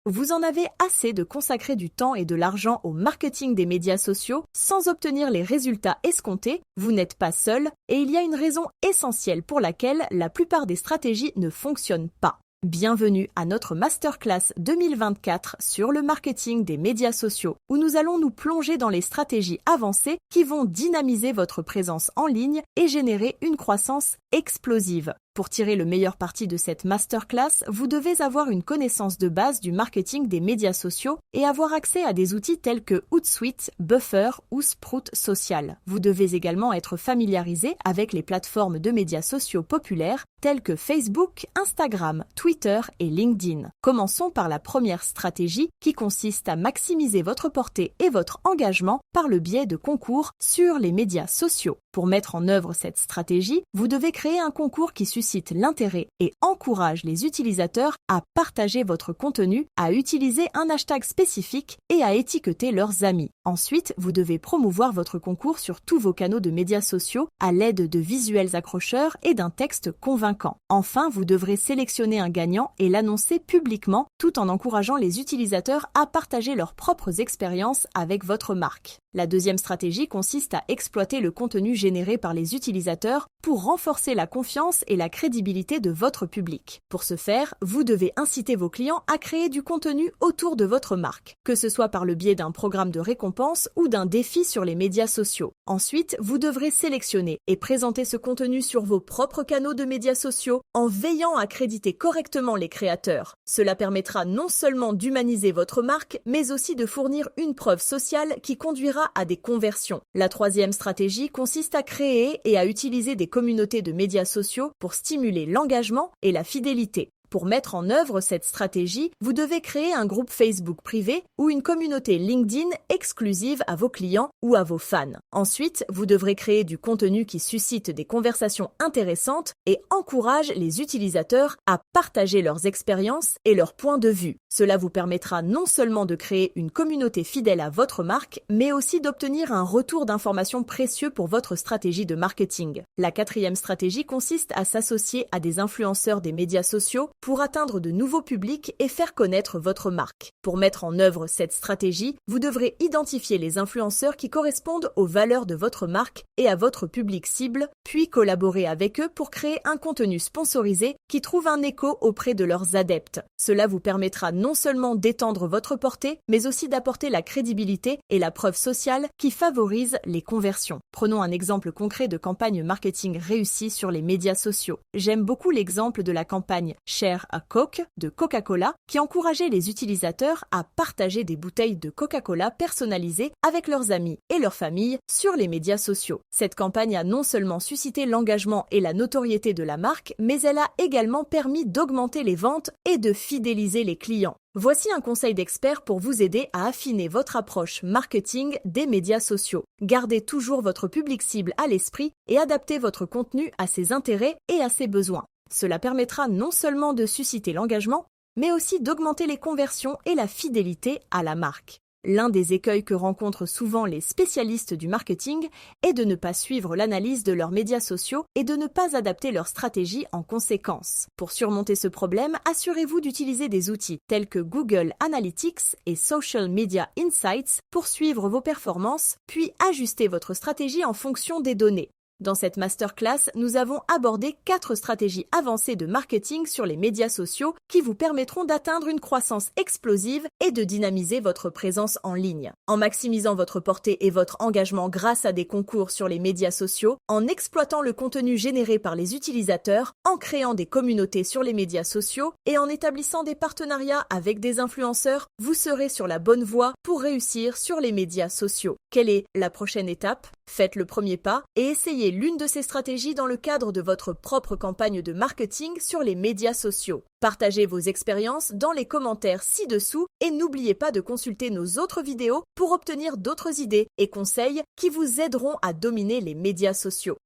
Vous en avez assez de consacrer du temps et de l'argent au marketing des médias sociaux sans obtenir les résultats escomptés, vous n'êtes pas seul et il y a une raison essentielle pour laquelle la plupart des stratégies ne fonctionnent pas. Bienvenue à notre Masterclass 2024 sur le marketing des médias sociaux, où nous allons nous plonger dans les stratégies avancées qui vont dynamiser votre présence en ligne et générer une croissance explosive. Pour tirer le meilleur parti de cette masterclass, vous devez avoir une connaissance de base du marketing des médias sociaux et avoir accès à des outils tels que Hootsuite, Buffer ou Sprout Social. Vous devez également être familiarisé avec les plateformes de médias sociaux populaires telles que Facebook, Instagram, Twitter et LinkedIn. Commençons par la première stratégie qui consiste à maximiser votre portée et votre engagement par le biais de concours sur les médias sociaux. Pour mettre en œuvre cette stratégie, vous devez créer un concours qui suscite l'intérêt et encourage les utilisateurs à partager votre contenu, à utiliser un hashtag spécifique et à étiqueter leurs amis. Ensuite, vous devez promouvoir votre concours sur tous vos canaux de médias sociaux à l'aide de visuels accrocheurs et d'un texte convaincant. Enfin, vous devrez sélectionner un gagnant et l'annoncer publiquement tout en encourageant les utilisateurs à partager leurs propres expériences avec votre marque. La deuxième stratégie consiste à exploiter le contenu généré par les utilisateurs pour renforcer la confiance et la crédibilité de votre public. Pour ce faire, vous devez inciter vos clients à créer du contenu autour de votre marque, que ce soit par le biais d'un programme de récompense ou d'un défi sur les médias sociaux. Ensuite, vous devrez sélectionner et présenter ce contenu sur vos propres canaux de médias sociaux en veillant à créditer correctement les créateurs. Cela permettra non seulement d'humaniser votre marque, mais aussi de fournir une preuve sociale qui conduira à des conversions. La troisième stratégie consiste à créer et à utiliser des communautés de médias sociaux pour stimuler l'engagement et la fidélité. Pour mettre en œuvre cette stratégie, vous devez créer un groupe Facebook privé ou une communauté LinkedIn exclusive à vos clients ou à vos fans. Ensuite, vous devrez créer du contenu qui suscite des conversations intéressantes et encourage les utilisateurs à partager leurs expériences et leurs points de vue. Cela vous permettra non seulement de créer une communauté fidèle à votre marque, mais aussi d'obtenir un retour d'informations précieux pour votre stratégie de marketing. La quatrième stratégie consiste à s'associer à des influenceurs des médias sociaux pour atteindre de nouveaux publics et faire connaître votre marque. Pour mettre en œuvre cette stratégie, vous devrez identifier les influenceurs qui correspondent aux valeurs de votre marque et à votre public cible, puis collaborer avec eux pour créer un contenu sponsorisé qui trouve un écho auprès de leurs adeptes. Cela vous permettra non seulement d'étendre votre portée, mais aussi d'apporter la crédibilité et la preuve sociale qui favorisent les conversions. Prenons un exemple concret de campagne marketing réussie sur les médias sociaux. J'aime beaucoup l'exemple de la campagne Share a Coke de Coca-Cola qui encourageait les utilisateurs à partager des bouteilles de Coca-Cola personnalisées avec leurs amis et leur famille sur les médias sociaux. Cette campagne a non seulement suscité l'engagement et la notoriété de la marque, mais elle a également permis d'augmenter les ventes et de fidéliser les clients. Voici un conseil d'expert pour vous aider à affiner votre approche marketing des médias sociaux. Gardez toujours votre public cible à l'esprit et adaptez votre contenu à ses intérêts et à ses besoins. Cela permettra non seulement de susciter l'engagement, mais aussi d'augmenter les conversions et la fidélité à la marque. L'un des écueils que rencontrent souvent les spécialistes du marketing est de ne pas suivre l'analyse de leurs médias sociaux et de ne pas adapter leur stratégie en conséquence. Pour surmonter ce problème, assurez-vous d'utiliser des outils tels que Google Analytics et Social Media Insights pour suivre vos performances, puis ajuster votre stratégie en fonction des données. Dans cette masterclass, nous avons abordé 4 stratégies avancées de marketing sur les médias sociaux qui vous permettront d'atteindre une croissance explosive et de dynamiser votre présence en ligne. En maximisant votre portée et votre engagement grâce à des concours sur les médias sociaux, en exploitant le contenu généré par les utilisateurs, en créant des communautés sur les médias sociaux et en établissant des partenariats avec des influenceurs, vous serez sur la bonne voie pour réussir sur les médias sociaux. Quelle est la prochaine étape ? Faites le premier pas et essayez l'une de ces stratégies dans le cadre de votre propre campagne de marketing sur les médias sociaux. Partagez vos expériences dans les commentaires ci-dessous et n'oubliez pas de consulter nos autres vidéos pour obtenir d'autres idées et conseils qui vous aideront à dominer les médias sociaux.